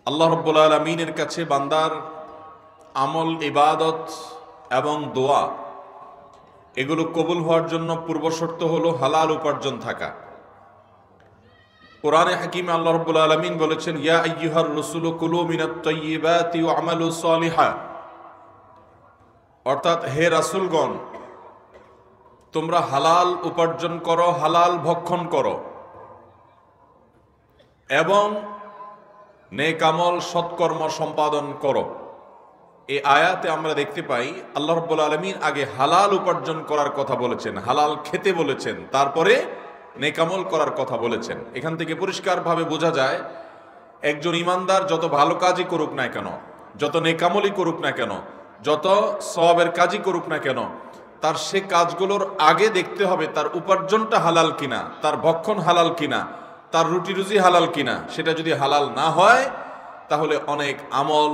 আল্লাহ রাব্বুল আলামিনের কাছে বান্দার আমল, ইবাদত এবং দোয়া এগুলো কবুল হওয়ার জন্য পূর্বশর্ত হলো হালাল উপার্জন থাকা। কোরআনে হাকিমে আল্লাহ রাব্বুল আলামিন বলেছেন, ইয়া আইয়ুহার রাসূলু কুলু মিনাত তাইয়্যিবাতি ওয়া আমালু সালিহা, অর্থাৎ হে রাসূলগণ, তোমরা হালাল উপার্জন করো, হালাল ভক্ষণ করো এবং নেক আমল সৎকর্ম সম্পাদন করো। এই আয়াতে আমরা দেখতে পাই আল্লাহ রাব্বুল আলামিন আগে হালাল উপার্জন করার কথা বলেছেন, হালাল খেতে বলেছেন, তারপরে নেক আমল করার কথা বলেছেন। এখান থেকে পরিষ্কারভাবে বোঝা যায় একজন ইমানদার যত ভালো কাজই করুক না কেন, যত নেক আমলই করুক না কেন, যত সওয়াবের কাজই করুক না কেন, তার সে কাজগুলোর আগে দেখতে হবে তার উপার্জনটা হালাল কিনা, তার ভক্ষণ হালাল কিনা, তার রুটি রুজি হালাল কিনা। সেটা যদি হালাল না হয় তাহলে অনেক আমল,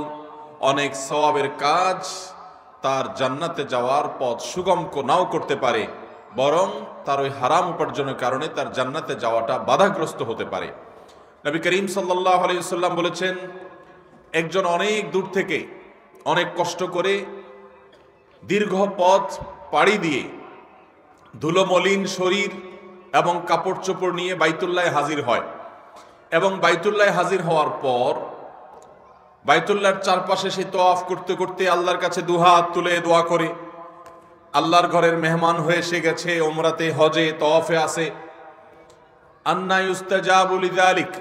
অনেক সওয়াবের কাজ তার জান্নাতে যাওয়ার পথ সুগম নাও করতে পারে, বরং তার ওই হারাম উপার্জনের কারণে তার জান্নাতে যাওয়াটা বাধাগ্রস্ত হতে পারে। নবী করিম সাল্লাল্লাহু আলাইহি ওয়াসাল্লাম বলেছেন, একজন অনেক দূর থেকে অনেক কষ্ট করে দীর্ঘ পথ পাড়ি দিয়ে ধুলো মলিন শরীর এবং কাপড় চোপড় নিয়ে বাইতুল্লাহে হাজির হয় এবং বাইতুল্লাহে হাজির হওয়ার পর বাইতুল্লাহর চারপাশে সে তওয়াফ করতে করতে আল্লাহর কাছে দুহাত তুলে দোয়া করে, আল্লাহর ঘরের মেহমান হয়ে এসে গেছে, ওমরাতে, হজে, তওয়াফে আছে। আন্না ইউস্তাজাবু লিযালিক,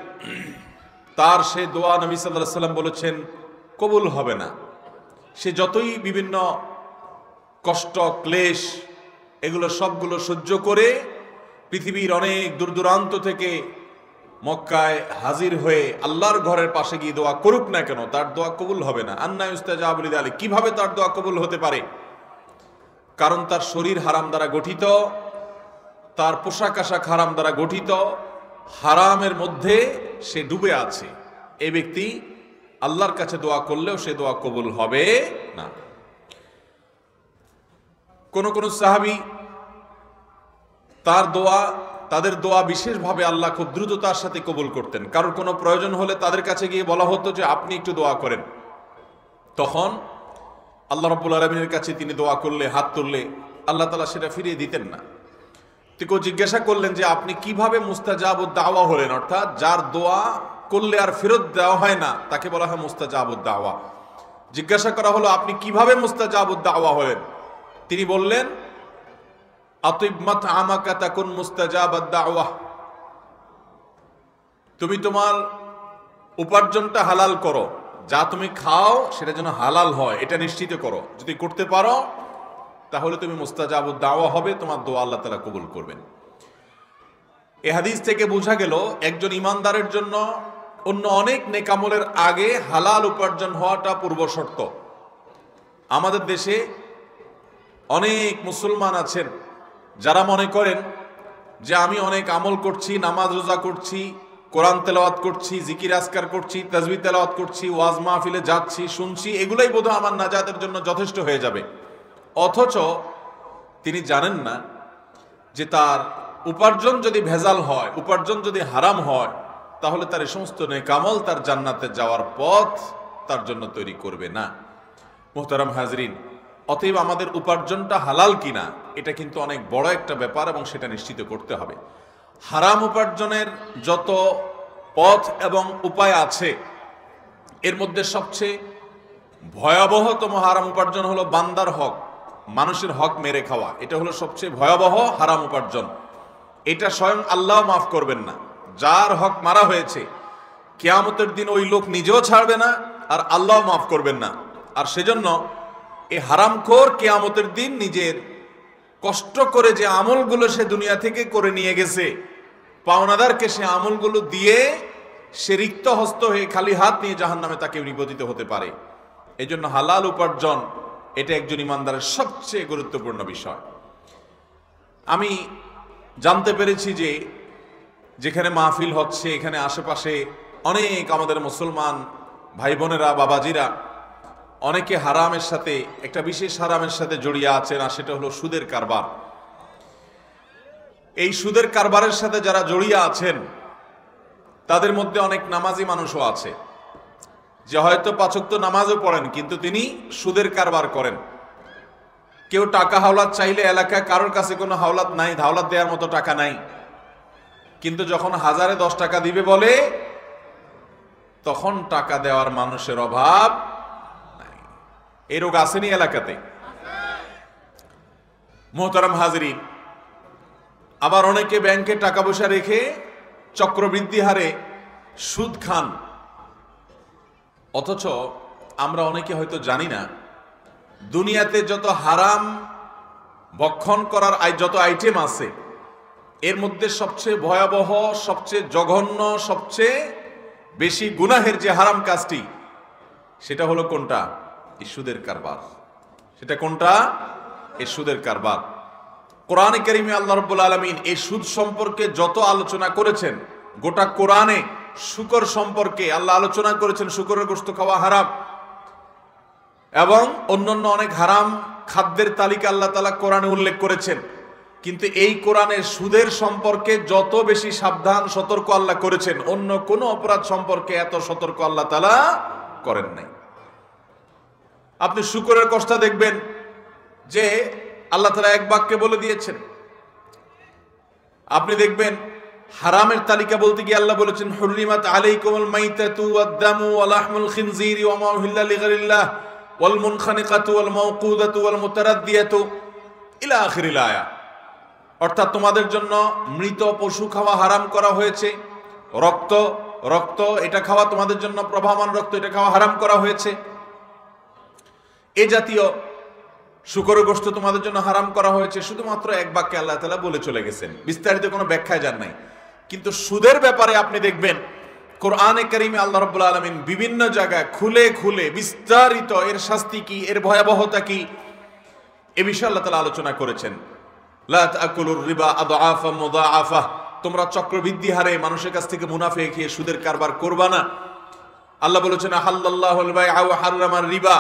তার সে দোয়া নবী সাল্লাল্লাহু আলাইহি ওয়াসাল্লাম বলেছেন কবুল হবে না। সে যতই বিভিন্ন কষ্ট, ক্লেশ এগুলো সবগুলো সহ্য করে পৃথিবীর অনেক দূর দূরান্ত থেকে মক্কায় হাজির হয়ে আল্লাহর ঘরের পাশে গিয়ে দোয়া করুক না কেন, তার দোয়া কবুল হবে না। আন্না ইউস্তাজাবু লিযালিক, কিভাবে তার দোয়া কবুল হতে পারে? কারণ তার শরীর হারাম দ্বারা গঠিত, তার পোশাক আশাক হারাম দ্বারা গঠিত, হারামের মধ্যে সে ডুবে আছে। এই ব্যক্তি আল্লাহর কাছে দোয়া করলেও সে দোয়া কবুল হবে না। কোন কোন সাহাবী তাদের দোয়া বিশেষভাবে আল্লাহ খুব দ্রুততার সাথে কবুল করতেন। কারোর কোনো প্রয়োজন হলে তাদের কাছে গিয়ে বলা হতো যে আপনি একটু দোয়া করেন, তখন আল্লাহ রাব্বুল আলামিনের কাছে তিনি দোয়া করলে, হাত তুললে আল্লাহ তাআলা সেটা ফিরিয়ে দিতেন না। কেউ জিজ্ঞাসা করলেন যে আপনি কিভাবে মুস্তাজাবুদ দাওয়া হলেন, অর্থাৎ যার দোয়া করলে আর ফেরত দেওয়া হয় না তাকে বলা হয় মুস্তাজাবুদ দাওয়া। জিজ্ঞাসা করা হলো আপনি কিভাবে মুস্তাজাবুদ দাওয়া হলেন? তিনি বললেন, আতিব মাতআমাকা তাকুন মুস্তাজাবাদ দাওয়া, তুমি তোমার উপার্জনটা হালাল করো, যা তুমি খাও সেটা যেন হালাল হয় এটা নিশ্চিত করো। যদি করতে পারো তাহলে তুমি মুস্তাজাবুদ দাওয়া হবে, তোমার দোয়া আল্লাহ তাআলা কবুল করবেন। এই হাদিস থেকে বোঝা গেল একজন ইমানদারের জন্য অন্য অনেক নেক আমলের আগে হালাল উপার্জন হওয়াটা পূর্ব শর্ত। আমাদের দেশে অনেক মুসলমান আছেন যারা মনে করেন যে আমি অনেক আমল করছি, নামাজ রোজা করছি, কোরআন তেলাওয়াত করছি, জিকির আজকার করছি, তাসবিহ তেলাওয়াত করছি, ওয়াজ মাহফিলে যাচ্ছি, শুনছি, এগুলাই বোধহয় আমার নাজাতের জন্য যথেষ্ট হয়ে যাবে। অথচ তিনি জানেন না যে তার উপার্জন যদি ভেজাল হয়, উপার্জন যদি হারাম হয়, তাহলে তার এই সমস্ত নেক আমল তার জান্নাতে যাওয়ার পথ তার জন্য তৈরি করবে না। মুহতারাম হাজরিন, অতএব আমাদের উপার্জনটা হালাল কিনা এটা কিন্তু অনেক বড় একটা ব্যাপার এবং সেটা নিশ্চিত করতে হবে। হারাম উপার্জনের যত পথ এবং উপায় আছে এর মধ্যে সবচেয়ে ভয়াবহতম হারাম উপার্জন হলো বান্দার হক, মানুষের হক মেরে খাওয়া। এটা হলো সবচেয়ে ভয়াবহ হারাম উপার্জন। এটা স্বয়ং আল্লাহ মাফ করবেন না। যার হক মারা হয়েছে কিয়ামতের দিন ওই লোক নিজেও ছাড়বে না আর আল্লাহ মাফ করবেন না। আর সেজন্য এই হারামখোর কিয়ামতের দিন নিজের কষ্ট করে যে আমলগুলো সে দুনিয়া থেকে করে নিয়ে গেছে, পাওনাদারকে সে আমলগুলো দিয়ে সে রিক্ত হস্ত হয়ে খালি হাত নিয়ে জাহান্নামে তাকে নিপতিত হতে পারে। এই জন্য হালাল উপার্জন এটা একজন ইমানদারের সবচেয়ে গুরুত্বপূর্ণ বিষয়। আমি জানতে পেরেছি যে যেখানে মাহফিল হচ্ছে এখানে আশেপাশে অনেক আমাদের মুসলমান ভাই বোনেরা, বাবাজিরা অনেকে হারামের সাথে, একটা বিশেষ হারামের সাথে জড়িয়ে আছেন, আর সেটা হলো সুদের কারবার। এই সুদের কারবারের সাথে যারা জড়িয়ে আছেন তাদের মধ্যে অনেক নামাজি মানুষও আছে। যে হয়তো 5 ওয়াক্ত নামাজও পড়েন কিন্তু তিনি সুদের কারবার করেন। কেউ টাকা হাওলাত চাইলে এলাকায় কারোর কাছে কোনো হাওলাত নাই, হাওলাত দেওয়ার মতো টাকা নাই, কিন্তু যখন 1010 টাকা দিবে বলে তখন টাকা দেওয়ার মানুষের অভাব নাই। এই রোগ আসেনি এলাকাতে? মোহতারাম হাজরিন, আবার অনেকে ব্যাংকে টাকা পয়সা রেখে চক্রবৃদ্ধি হারে সুদ খান। অথচ আমরা অনেকে হয়তো জানি না, দুনিয়াতে যত হারাম ভক্ষণ করার যত আইটেম আছে এর মধ্যে সবচেয়ে ভয়াবহ, সবচেয়ে জঘন্য, সবচেয়ে বেশি গুনাহের যে হারাম কাজটি, সেটা হলো কোনটা? এই সুদের কারবার। সেটা কোনটা? এই সুদের কারবার। কোরআনে কারিমে আল্লাহ রাব্বুল আলামিন এই সুদ সম্পর্কে যত আলোচনা করেছেন, গোটা কোরআনে শুকর সম্পর্কে আল্লাহ আলোচনা করেছেন, শুকরের গোশত খাওয়া হারাম, এবং অন্যান্য অনেক হারাম খাদ্যের তালিকা আল্লাহ তাআলা কোরআনে উল্লেখ করেছেন। কিন্তু এই কোরআনে সুদের সম্পর্কে যত বেশি সাবধান সতর্ক আল্লাহ করেছেন, অন্য কোন অপরাধ সম্পর্কে এত সতর্ক আল্লাহ তাআলা করেন নাই। আপনি শুকরের কষ্ট দেখবেন যে আল্লাহ তাআলা এক বাক্যে বলে দিয়েছেন। আপনি দেখবেন হারামের তালিকা বলতে গিয়ে আল্লাহ বলেছেন, হুররিমাত আলাইকুমুল মাইতাতু ওয়াদ-দামু ওয়া লাহমুল খিনজিরি ওয়া মা উহিল্লা লিগাইরিল্লাহ ওয়াল মুনখানিকাতু ওয়াল মাওকুদাতু ওয়াল মুতারাদ্দিয়াতু ইলা আখিরিল আয়া। অর্থাৎ তোমাদের জন্য মৃত পশু খাওয়া হারাম করা হয়েছে, রক্ত এটা খাওয়া তোমাদের জন্য, প্রবাহমান রক্ত এটা খাওয়া হারাম করা হয়েছে। এ জাতীয় শুকরের গোশত তোমাদের জন্য হারাম করা হয়েছে। শুধুমাত্র এক বাক্যে আল্লাহ তাআলা বলে চলে গেছেন, বিস্তারিত কোনো ব্যাখ্যায় যান নাই। কিন্তু সুদের ব্যাপারে আপনি দেখবেন কোরআনে কারিমে আল্লাহ রাব্বুল আলামিন বিভিন্ন জায়গায় খুলে খুলে বিস্তারিত এর শাস্তি কি, এর ভয়াবহতা কি, এ বিষয়ে আল্লাহ তাআলা আলোচনা করেছেন। লা তাকুলুর রিবা আদআফা মুদাআফা, তোমরা চক্রবৃদ্ধি হারে মানুষের কাছ থেকে মুনাফা খেয়ে সুদের কারবার করবা না। আল্লাহ বলেছেন আহাল্লাল্লাহুল বাইআ ওয়া হাররামার রিবা,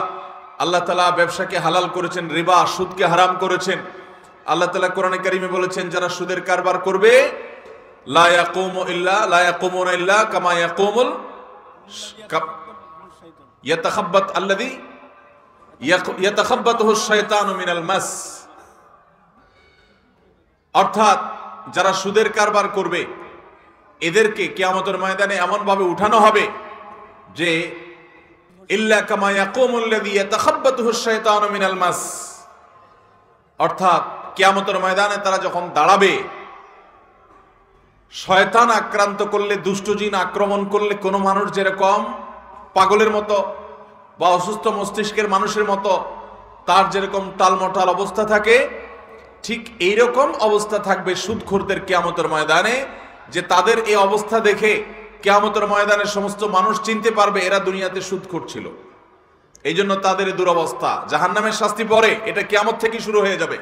আল্লাহ তাআলা ব্যবসাকে হালাল করেছেন, রিবা সুদকে হারাম করেছেন। আল্লাহ তাআলা কোরআনে কারিমে বলেছেন যারা সুদের কারবার করবে লা ইয়াকুমুনা ইল্লা কামা ইয়াকুমুল ইয়াতাখাব্বাতুহু শাইতানু মিনাল মাস। অর্থাৎ যারা সুদের কারবার করবে এদেরকে কিয়ামতের ময়দানে এমন ভাবে উঠানো হবে যে ইল্লা কামা ইয়াকুমুল্লাযী ইয়াতাখাব্বাতুহু শাইতানু মিনাল মাস। অর্থাৎ কিয়ামতের ময়দানে তারা যখন দাঁড়াবে, শয়তান আক্রান্ত করলে, দুষ্ট জিন আক্রমণ করলে কোন মানুষ যেরকম পাগলের মতো বা অসুস্থ মস্তিষ্কের মানুষের মতো তার যেরকম টালমটাল অবস্থা থাকে, ঠিক এইরকম অবস্থা থাকবে সুদখোরদের কিয়ামতের ময়দানে, যে তাদের এই অবস্থা দেখে কিয়ামতের ময়দানে সমস্ত মানুষ চিনতে পারবে এরা দুনিয়াতে সুদখোর ছিল। এই জন্য তাদের দুরবস্থা, জাহান্নামের শাস্তি পরে এটা কিয়ামত থেকে শুরু হয়ে যাবে।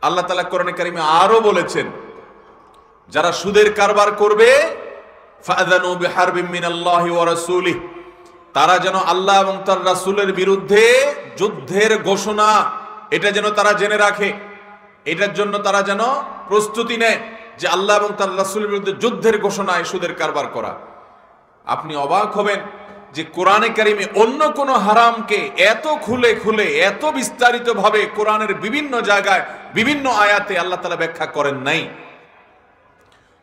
আল্লাহ তাআলা কোরআনে কারিমে আরো বলেছেন যারা সুদের কারবার করবে ফাযানু বিহারবিম মিনাল্লাহি ওয়া রাসূলিহি, তারা যেন আল্লাহ এবং তার রাসূলের বিরুদ্ধে যুদ্ধের ঘোষণা এটা যেন তারা জেনে রাখে, এটার জন্য তারা যেন প্রস্তুতি নেয় যে আল্লাহ এবং তার রাসূলের বিরুদ্ধে যুদ্ধের ঘোষণায় সুদের কারবার করা। আপনি অবাক হবেন যে কোরআনে কারিমে অন্য কোন হারামকে এত খুলে খুলে এত বিস্তারিত ভাবে কোরআনের বিভিন্ন জায়গায় বিভিন্ন আয়াতে আল্লাহ তাআলা ব্যাখ্যা করেন নাই।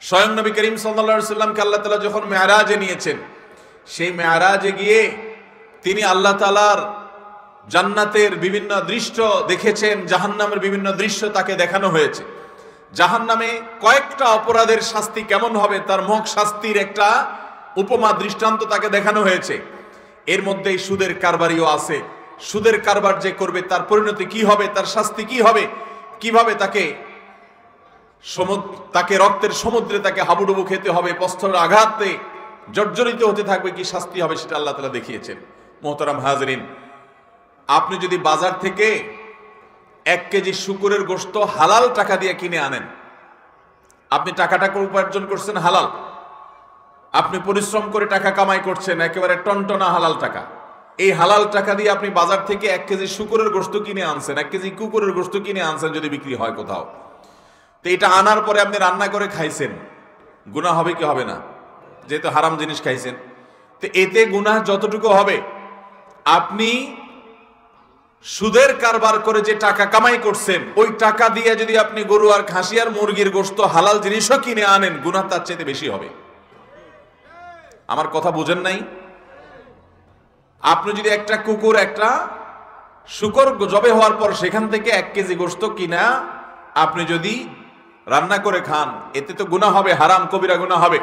স্বয়ং নবী করিম সাল্লাল্লাহু আলাইহি সাল্লামকে আল্লাহ তাআলা যখন মেরাজে নিয়েছেন, সেই মেরাজে গিয়ে তিনি আল্লাহ তাআলার জান্নাতের বিভিন্ন দৃশ্য দেখেছেন, জাহান্নামের বিভিন্ন দৃশ্য তাকে দেখানো হয়েছে। জাহান্নামে কয়েকটা অপরাধের শাস্তি কেমন হবে তার মুখ শাস্তির একটা উপমা দৃষ্টান্ত তাকে দেখানো হয়েছে। এর মধ্যেই সুদের কারবারিও আছে। সুদের কারবার যে করবে তার পরিণতি কি হবে, তার শাস্তি কি হবে, কিভাবে তাকে রক্তের সমুদ্রে তাকে হাবুডুবু খেতে হবে, প্রস্তরের আঘাতে জর্জরিত হতে থাকবে, কি শাস্তি হবে সেটা আল্লাহ তাআলা দেখিয়েছেন। মোহতারাম হাজরিন, আপনি যদি বাজার থেকে 1 কেজি শুকরের গোশত হালাল টাকা দিয়ে কিনে আনেন, আপনি টাকাটা উপার্জন করছেন হালাল, আপনি পরিশ্রম করে টাকা কামাই করছেন, একেবারে টনটনা হালাল টাকা। এই হালাল টাকা দিয়ে আপনি বাজার থেকে 1 কেজি শুকরের গোশত কিনে আনছেন, 1 কেজি কুকুরের গোশত কিনে আনছেন যদি বিক্রি হয় কোথাও, তো এটা আনার পরে আপনি রান্না করে খাইছেন, গুনাহ হবে কি হবে না? যেহেতু হারাম জিনিস খাইছেন। তো এতে গুনাহ যতটুকু হবে, আপনি সুদের কারবার করে যে টাকা কামাই করছেন, ওই টাকা দিয়ে যদি আপনি গরু আর খাসি আর মুরগির গোশত হালাল জিনিসও কিনে আনেন, গুনাহ তার চাইতে বেশি হবে। আমার কথা বুঝেন নাই? আপনি যদি একটা কুকুর, একটা শুকর জবে হওয়ার পর সেখান থেকে 1 কেজি গোশত কিনা আপনি যদি রান্না করে খান, এতে তো গুনাহ হবে, হারাম কবিরা গুনাহ হবে।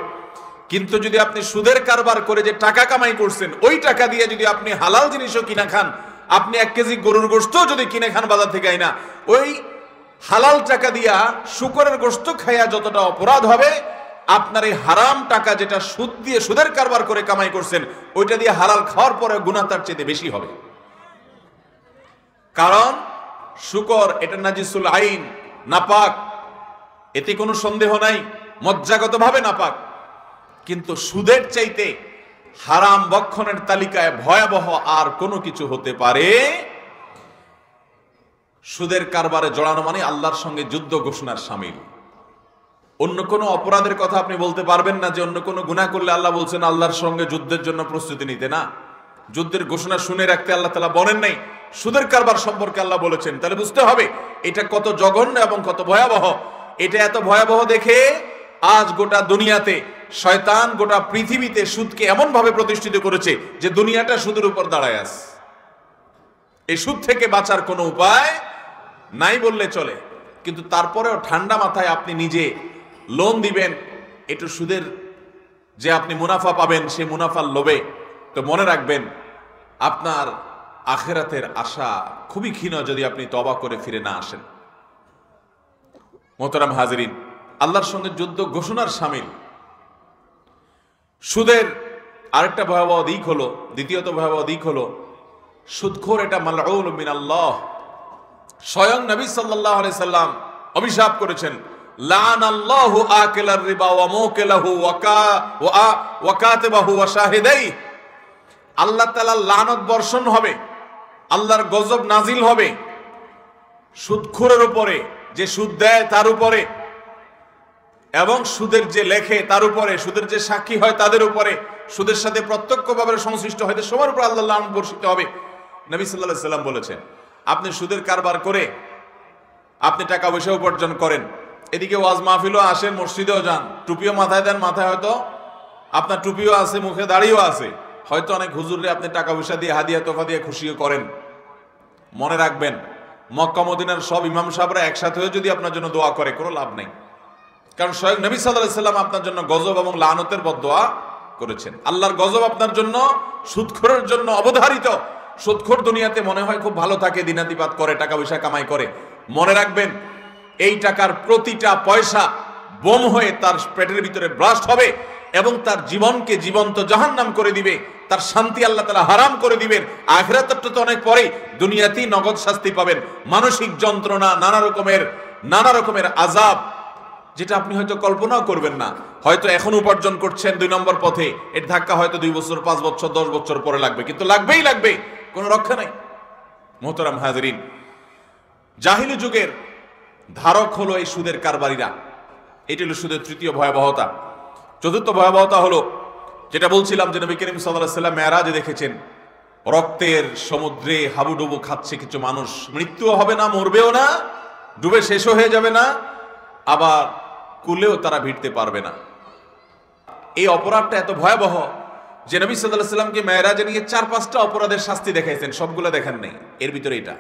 কিন্তু যদি আপনি সুদের কারবার করে যে টাকা কামাই করছেন, ওই টাকা দিয়ে যদি আপনি হালাল জিনিসও কিনা খান, আপনি 1 কেজি গরুর গোশত যদি কিনে খান বাজার থেকে আইনা, ওই হালাল টাকা দিয়া শুকরের গোশত খাইয়া যতটা অপরাধ হবে, আপনার এই হারাম টাকা যেটা সুদ দিয়ে সুদের কারবার করে কামাই করছেন, ওইটা দিয়ে হালাল খাওয়ার পরে গুনাহ তার চেয়ে বেশি হবে। কারণ শুকর এটা নাজিসুল আইন, নাপাক, এতে কোনো সন্দেহ নাই, মজ্জাগতভাবে নাপাক। কিন্তু সুদের চাইতে হারাম বক্ষণের তালিকায় ভয়াবহ আর কোনো কিছু হতে পারে? সুদের কারবারে জড়ানো মানে আল্লাহর সঙ্গে যুদ্ধ ঘোষণার শামিল। অন্য কোনো অপরাধের কথা আপনি বলতে পারবেন না যে অন্য কোনো গুনাহ করলে আল্লাহ বলছেন আল্লাহর সঙ্গে যুদ্ধের জন্য প্রস্তুতি নিতে। না, যুদ্ধের ঘোষণা শুনে রাখতে আল্লাহ তাআলা বলেন নাই, সুদের কারবার সম্পর্কে আল্লাহ বলেছেন। তাহলে বুঝতে হবে এটা কত জঘন্য এবং কত ভয়াবহ। এটা এত ভয়াবহ দেখে আজ গোটা দুনিয়াতে শয়তান, গোটা পৃথিবীতে সুদকে এমন ভাবে প্রতিষ্ঠিত করেছে যে দুনিয়াটা সুদের উপর দাঁড়ায় আছে। এই সুদ থেকে বাঁচার কোনো উপায় নাই বললে চলে। কিন্তু তারপরেও ঠান্ডা মাথায় আপনি নিজে লোন দিবেন একটু সুদের যে আপনি মুনাফা পাবেন, সে মুনাফার লোভে। তো মনে রাখবেন আপনার আখিরাতের আশা খুবই ক্ষীণ যদি আপনি তওবা করে ফিরে না আসেন। মোহতারাম হাজিরিন, আল্লাহর সঙ্গে যুদ্ধ ঘোষণার শামিল। সুদের আরেকটা ভয়াবহ দিক হলো, দ্বিতীয়ত ভয়াবহ দিক হলো সুদখোর এটা মালউন মিনাল্লাহ। স্বয়ং নবী সাল্লাল্লাহু আলাইহি সাল্লাম অভিশাপ করেছেন, লানাল্লাহু আকিলার রিবা ওয়া মুকিলাহু ওয়া কাতিবাহু ওয়া শাহিদাই। আল্লাহ তাআলা লানত বর্ষণ হবে, আল্লাহর গজব নাজিল হবে সুদখোরের উপরে, যে সুদ দেয় তার উপরে, এবং সুদের যে লেখে তার উপরে, সুদের যে সাক্ষী হয় তাদের উপরে, সুদের সাথে প্রত্যক্ষভাবে সংশ্লিষ্ট হয় সবার উপর আল্লাহ লানত বর্ষিত হবে। নবী সাল্লাল্লাহু আলাইহি সাল্লাম বলেছেন, আপনি সুদের কারবার করে আপনি টাকা পয়সা উপার্জন করেন, এদিকে ওয়াজ মাহফিলও আসেন, মসজিদেও যান, টুপিও মাথায় দেন, মাথায় হয়তো আপনার টুপিও আছে, মুখে দাড়িও আছে, হয়তো অনেক হুজুরে আপনি টাকা পয়সা দিয়ে হাদিয়া তোফা দিয়ে খুশিও করেন। মনে রাখবেন মক্কা মদিনার সব ইমাম সাহেবরা একসাথে হয়ে যদি আপনার জন্য দোয়া করে, কোনো লাভ নেই। কারণ স্বয়ং নবী সাল্লাল্লাহু আলাইহি সাল্লাম আপনার জন্য গজব এবং লানতের বদদোয়া করেছেন। আল্লাহর গজব আপনার জন্য, সুদখোরের জন্য অবধারিত। সুদখোর দুনিয়াতে মনে হয় খুব ভালো থাকে, দিনাতিপাত করে, টাকা পয়সা কামাই করে। মনে রাখবেন এই টাকার প্রতিটা পয়সা বোম হয়ে তার পেটের ভিতরে ব্লাস্ট হবে এবং তার জীবনকে জীবন্ত জাহান্নাম করে দিবে, তার শান্তি আল্লাহ তাআলা হারাম করে দিবেন। আখিরাতটা তো অনেক পরেই, দুনিয়াতেই নগদ শাস্তি পাবেন, মানসিক যন্ত্রণা, নানা রকমের আযাব, যেটা আপনি হয়তো কল্পনাও করবেন না। হয়তো এখন উপার্জন করছেন 2 নম্বর পথে, এর ধাক্কা হয়তো 2 বছর, 5 বছর, 10 বছর পরে লাগবে, কিন্তু লাগবেই লাগবে, কোনো রক্ষা নাই। মোহতারাম হাজিরিন, জাহিলি যুগের ধারক হলো এই সুদের কারবারিরা। এটি হলো সুদের তৃতীয় ভয়াবহতা। চতুর্থ ভয়াবহতা হলো যেটা বলছিলাম যে নবী করিম সাল্লাল্লাহু আলাইহি সাল্লাম মেরাজে দেখেছেন রক্তের সমুদ্রে হাবুডুবু খাচ্ছে কিছু মানুষ, মৃত্যুও হবে না, মরবেও না, ডুবে শেষও হয়ে যাবে না, আবার কুলেও তারা ভিড়তে পারবে না। এই অপরাধটা এত ভয়াবহ যে নবী সাল্লাল্লাহু আলাইহি সাল্লামকে মেরাজে নিয়ে 4-5টা অপরাধের শাস্তি দেখাইছেন, সবগুলো দেখান নাই। এর ভিতরে এটা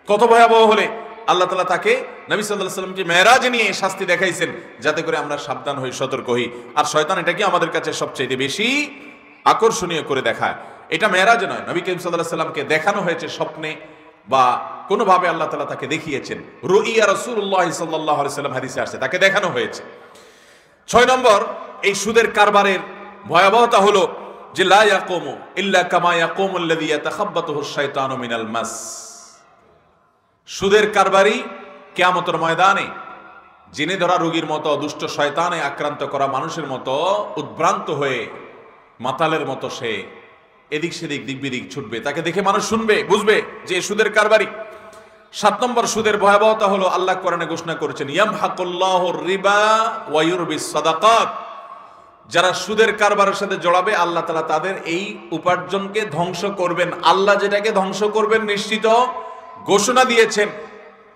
কত ভয়াবহ হলে আল্লাহ তাআলা তাকে নবী সাল্লাল্লাহু আলাইহি সাল্লামকে মেরাজে নিয়ে শাস্তি দেখাইছেন, যাতে করে আমরা সাবধান হই, সতর্ক হই। আর শয়তান এটাকে আমাদের কাছে সবচেয়ে বেশি আকর্ষণীয় করে দেখায়। এটা মেরাজে নয়, নবী করিম সাল্লাল্লাহু আলাইহি সাল্লামকে দেখানো হয়েছে স্বপ্নে বা কোনোভাবে আল্লাহ তাআলা তাকে দেখিয়েছেন। রুইয়া রাসূলুল্লাহ সাল্লাল্লাহু আলাইহি সাল্লাম হাদিসে আসছে, তাকে দেখানো হয়েছে। 6 নম্বর, এই সুদের কারবারের ভয়াবহতা হলো যে লা ইয়াকুমু ইল্লা কামা ইয়াকুমুল্লাযী ইয়াতাখাব্বাতুহুশ শাইতানু মিনাল মাস। সুদের কারবারি কিয়ামতের ময়দানে জিনে ধরা রোগীর মতো, দুষ্ট শয়তানে আক্রান্ত করা মানুষের মতো উদ্ভ্রান্ত হয়ে মাতালের মতো সে এদিক সেদিক দিক বিদিক ছুটবে, তাকে দেখে মানুষ শুনবে, বুঝবে যে সুদের কারবারি। 7 নম্বর, সুদের ভয়াবহতা হলো আল্লাহ কোরআনে ঘোষণা করেছেন ইয়ামহাকুল্লাহুর রিবা ওয়া ইউরবিস সাদাকাত, যারা সুদের কারবারের সাথে জড়াবে আল্লাহ তাআলা তাদের এই উপার্জনকে ধ্বংস করবেন। আল্লাহ যেটাকে ধ্বংস করবেন নিশ্চিত ঘোষণা দিয়েছেন।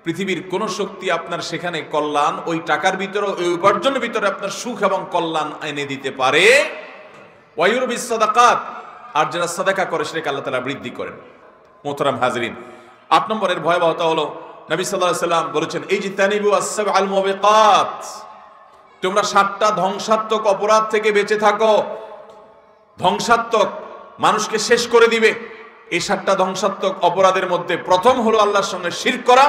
পৃথিবীর কোন শক্তি আপনার সেখানে কল্যাণ, ওই টাকার ভিতরে, ওই উপার্জনের ভিতরে আপনার সুখ এবং কল্যাণ এনে দিতে পারে। ওয়ায়ুরবিস সাদাকাত, আর যারা সাদাকা করে সেটাকে আল্লাহ তাআলা বৃদ্ধি করেন। মোহতারাম হাজরিন, ৮ নম্বরের ভয়াবহতা হলো নবী সাল্লাল্লাহু আলাইহি ওয়াসাল্লাম বলেছেন, ইজতানিবু আস-সাবআল মুবিকাত, তোমরা 7টা ধ্বংসাত্মক অপরাধ থেকে বেঁচে থাকো। ধ্বংসাত্মক, মানুষকে শেষ করে দিবে। এই 7টা ধ্বংসাত্মক অপরাধের মধ্যে প্রথম হলো আল্লাহর সঙ্গে শিরক করা,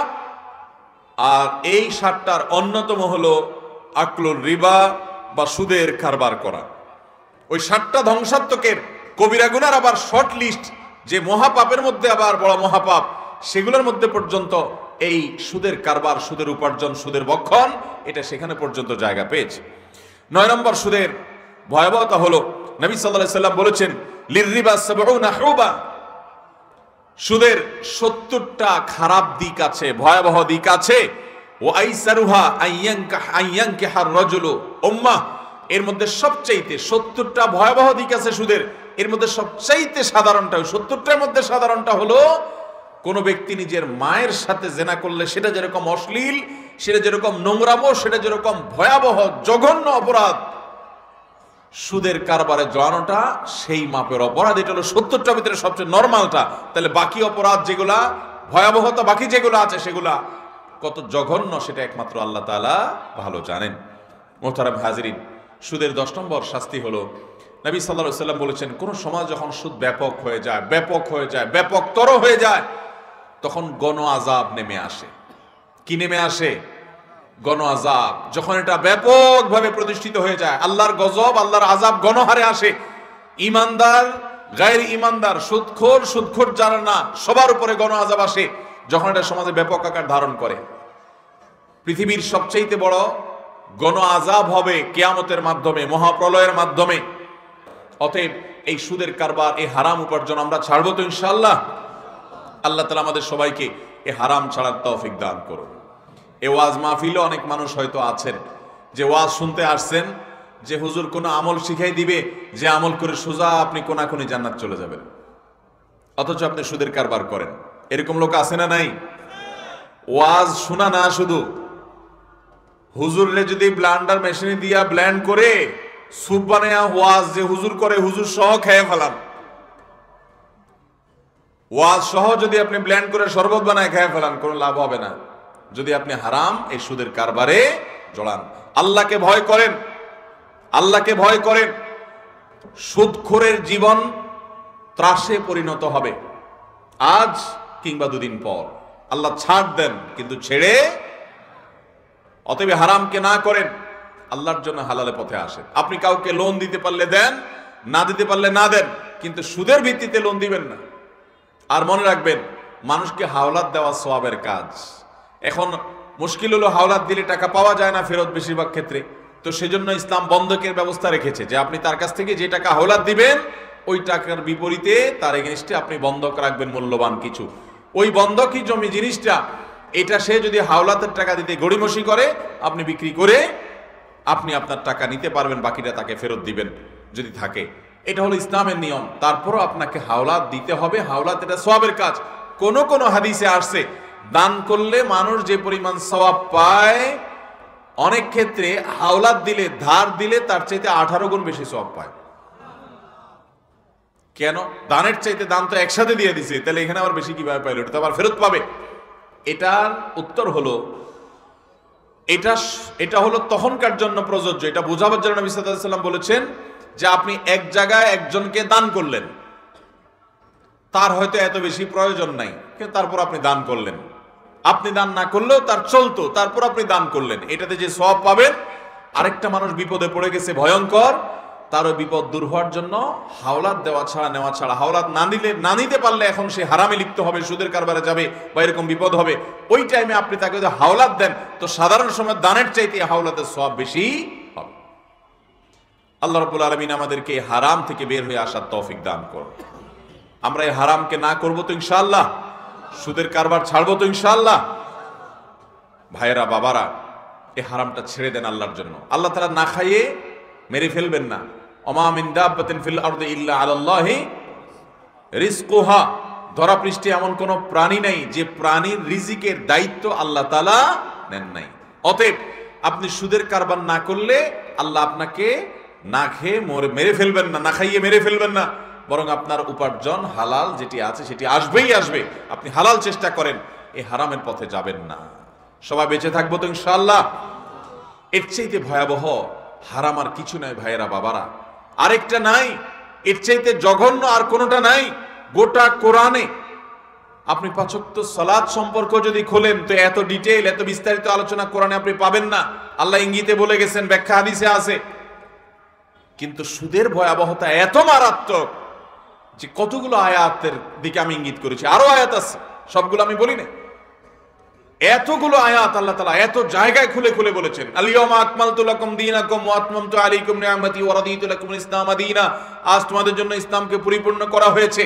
আর এই 7টার অন্যতম হলো আকলুর রিবা বা সুদের কারবার করা। ওই 7টা ধ্বংসাত্মকের কবিরা গুনার আবার শর্ট লিস্ট, যে মহাপাপের মধ্যে আবার বড় মহাপাপ, সেগুলোর মধ্যে পর্যন্ত এই সুদের কারবার, সুদের উপার্জন, সুদের ভক্ষণ, এটা সেখানে পর্যন্ত জায়গা পেয়েছে। 9 নম্বর সুদের ভয়াবহতা হলো নবী সাল্লাল্লাহু আলাইহি ওয়াসাল্লাম বলেছেন, লিররিবা 70 হুবা, সুদের 70টা খারাপ দিক আছে, ভয়াবহ দিক আছে। ও আইসারুহা আইয়ানকিহার রাজুলু উম্মাহ, এর মধ্যে সবচাইতে 70টা ভয়াবহ দিক আছে সুদের, এর মধ্যে সবচাইতে সাধারণটা, 70টার মধ্যে সাধারণটা হলো কোন ব্যক্তি নিজের মায়ের সাথে জেনা করলে সেটা যেরকম অশ্লীল, সেটা যেরকম নোংরামো, সেটা যেরকম ভয়াবহ জঘন্য অপরাধ, সুদের কারবারে জড়ানোটা সেই মাপের অপরাধ। এটা হলো 70টার ভিতরে সবচেয়ে নরমালটা। তাহলে বাকি অপরাধ যেগুলা ভয়াবহতা, বাকি যেগুলো আছে সেগুলা কত জঘন্য সেটা একমাত্র আল্লাহ তাআলা ভালো জানেন। মোহতারাম হাজরিন, সুদের 10 নম্বর শাস্তি হলো নবী সাল্লাল্লাহু আলাইহি ওয়াসাল্লাম বলেছেন, কোন সমাজ যখন সুদ ব্যাপক হয়ে যায়, ব্যাপকতর হয়ে যায়, তখন গণ আযাব নেমে আসে। কি নেমে আসে? গণ আযাব। যখন এটা ব্যাপকভাবে প্রতিষ্ঠিত হয়ে যায়, আল্লাহর গজব, আল্লাহর আযাব গণহারে আসে। ইমানদার, গায়র ইমানদার, সুদখোর যারা না, সবার উপরে গণ আযাব আসে যখন এটা সমাজে ব্যাপক আকার ধারণ করে। পৃথিবীর সবচেয়ে বড় গণ আযাব হবে কিয়ামতের মাধ্যমে, মহাপ্রলয়ের মাধ্যমে। অতএব এই সুদের কারবার, এই হারাম উপার্জন আমরা ছাড়বো তো ইনশাআল্লাহ। আল্লাহ তাআলা আমাদের সবাইকে এই হারাম ছাড়ার তৌফিক দান করুন। এই ওয়াজ মাহফিলে অনেক মানুষ হয়তো আছেন যে ওয়াজ শুনতে আসছেন, যে হুজুর কোনো আমল শিখাই দিবে, যে আমল করে সোজা আপনি কোনাকুনি জান্নাত চলে যাবেন, অথচ আপনি সুদের কারবার করেন। এরকম লোক আছে না নাই? ওয়াজ শোনা না, শুধু হুজুররে যদি ব্লান্ডার মেশিনে দিয়া ব্ল্যান্ড করে সুপ বানায়া ওয়াজ যে হুজুর করে, হুজুর সহ খেয়ে ফেলান। ওয়াজ সহ যদি আপনি ব্ল্যান্ড করে শরবত বানায় খেয়ে ফেলান, কোনো লাভ হবে না যদি আপনি হারাম এই সুদের কারবারে জড়ান। আল্লাহকে ভয় করেন, আল্লাহকে ভয় করেন। সুদখোরের জীবন ত্রাসে পরিণত হবে আজ কিংবা দুদিন পর। আল্লাহ ছাড় দেন কিন্তু ছেড়ে। অতএব হারামকে না করেন, আল্লাহর জন্য হালালে পথে আসেন। আপনি কাউকে লোন দিতে পারলে দেন, না দিতে পারলে না দেন, কিন্তু সুদের ভিত্তিতে লোন দিবেন না। আর মনে রাখবেন, মানুষকে হাওলাত দেওয়া সওয়াবের কাজ। এখন মুশকিল হলো হাওলাত দিলে টাকা পাওয়া যায় না ফেরত বেশিরভাগ ক্ষেত্রে। তো সেজন্য ইসলাম বন্ধকের ব্যবস্থা রেখেছে যে আপনি তার কাছ থেকে যে টাকা হাওলাত দিবেন, ওই টাকার বিপরীতে তার এগেইনস্টে আপনি বন্ধক রাখবেন মূল্যবান কিছু। ওই বন্ধকি জমি জিনিসটা, এটা সে যদি হাওলাতের টাকা দিতে গড়িমসি করে, আপনি বিক্রি করে আপনি আপনার টাকা নিতে পারবেন, বাকিটা তাকে ফেরত দিবেন যদি থাকে। এটা হলো ইসলামের নিয়ম। তারপরও আপনাকে হাওলাত দিতে হবে। হাওলাত এটা সওয়াবের কাজ। কোন কোন হাদিসে আসছে দান করলে মানুষ যে পরিমাণ সওয়াব পায়, অনেক ক্ষেত্রে হাওলাত দিলে, ধার দিলে তার চাইতে 18 গুণ বেশি সওয়াব পায়। কেন? দানের চাইতে দান তো একসাথে দিয়ে দিছে, তাহলে এখানে আবার বেশি কিভাবে পাইলো? এটা তো আবার ফেরত পাবে। এটার উত্তর হলো, এটা হলো তখনকার জন্য প্রযোজ্য। এটা বোঝাবার জন্য নবী সাল্লাল্লাহু আলাইহি ওয়াসাল্লাম বলেছেন যে আপনি এক জায়গায় একজনকে দান করলেন, তার হয়তো এত বেশি প্রয়োজন নাই, কিন্তু তারপর আপনি দান করলেন। আপনি দান না করলেও তার চলতো, তারপর আপনি দান করলেন, এটাতে যে সওয়াব পাবেন। আরেকটা মানুষ বিপদে পড়ে গেছে ভয়ঙ্কর, তারও বিপদ দূর হওয়ার জন্য হাওলাত দেওয়া ছাড়া, নেওয়া ছাড়া, হাওলাত না নিতে পারলে এখন সে হারামে লিপ্ত হবে, সুদের কারবারে যাবে বা এরকম বিপদ হবে। ওই টাইমে আপনি তাকে যদি হাওলাত দেন, তো সাধারণ সময় দানের চাইতে হাওলাতের সওয়াব বেশি হবে। আল্লাহ রাব্বুল আলামিন আমাদেরকে হারাম থেকে বের হয়ে আসার তৌফিক দান করুন। আমরা এই হারামকে না করবো তো ইনশাআল্লাহ, সুদের কারবার ছাড়বো তো ইনশাআল্লাহ। ভাইয়েরা, বাবারা, এই হারামটা ছেড়ে দেন আল্লাহর জন্য। আল্লাহ তাআলা না খাইয়ে মেরে ফেলবেন না। ওমা মিন দাব্বাতিন ফিল আরদি ইল্লা আলাল্লাহি রিজকুহা, ধরা পৃষ্ঠে এমন কোন প্রাণী নেই যে প্রাণীর রিজিকের দায়িত্ব আল্লাহ তাআলা নেন নাই। অতএব আপনি সুদের কারবার না করলে আল্লাহ আপনাকে না খেয়ে মেরে ফেলবেন না, না খাইয়ে মেরে ফেলবেন না, বরং আপনার উপার্জন হালাল যেটি আছে সেটি আসবেই আসবে। আপনি হালাল চেষ্টা করেন, এই হারামের পথে যাবেন না। সবাই বেঁচে থাকবো তো ইনশাআল্লাহ। এর চাইতে ভয়াবহ হারাম আর কিছু নাই ভাইয়েরা বাবারা, আরেকটা নাই, এর চাইতে জঘন্য আর কোনোটা নাই। গোটা কোরআনে আপনি ৫ ওয়াক্ত সালাত সম্পর্ক যদি খোলেন তো এত ডিটেইল, এত বিস্তারিত আলোচনা কোরআনে আপনি পাবেন না। আল্লাহ ইঙ্গিতে বলে গেছেন, ব্যাখ্যা হাদিসে আছে। কিন্তু সুদের ভয়াবহতা এত মারাত্মক যে কতগুলো আয়াতের দিকে আমি ইঙ্গিত করেছি, আরো আয়াত আছে, সবগুলো আমি বলি না। এতগুলো আয়াত আল্লাহ তাআলা এত জায়গায় খুলে খুলে বলেছেন, আল-ইয়াওমা আকমালতু লাকুম দীনাকুম ওয়া আতমামতু আলাইকুম নি'মাতি ওয়া রাদিতু লাকুম ইসলাম দীনা। আজ তোমাদের জন্য ইসলামকে পরিপূর্ণ করা হয়েছে।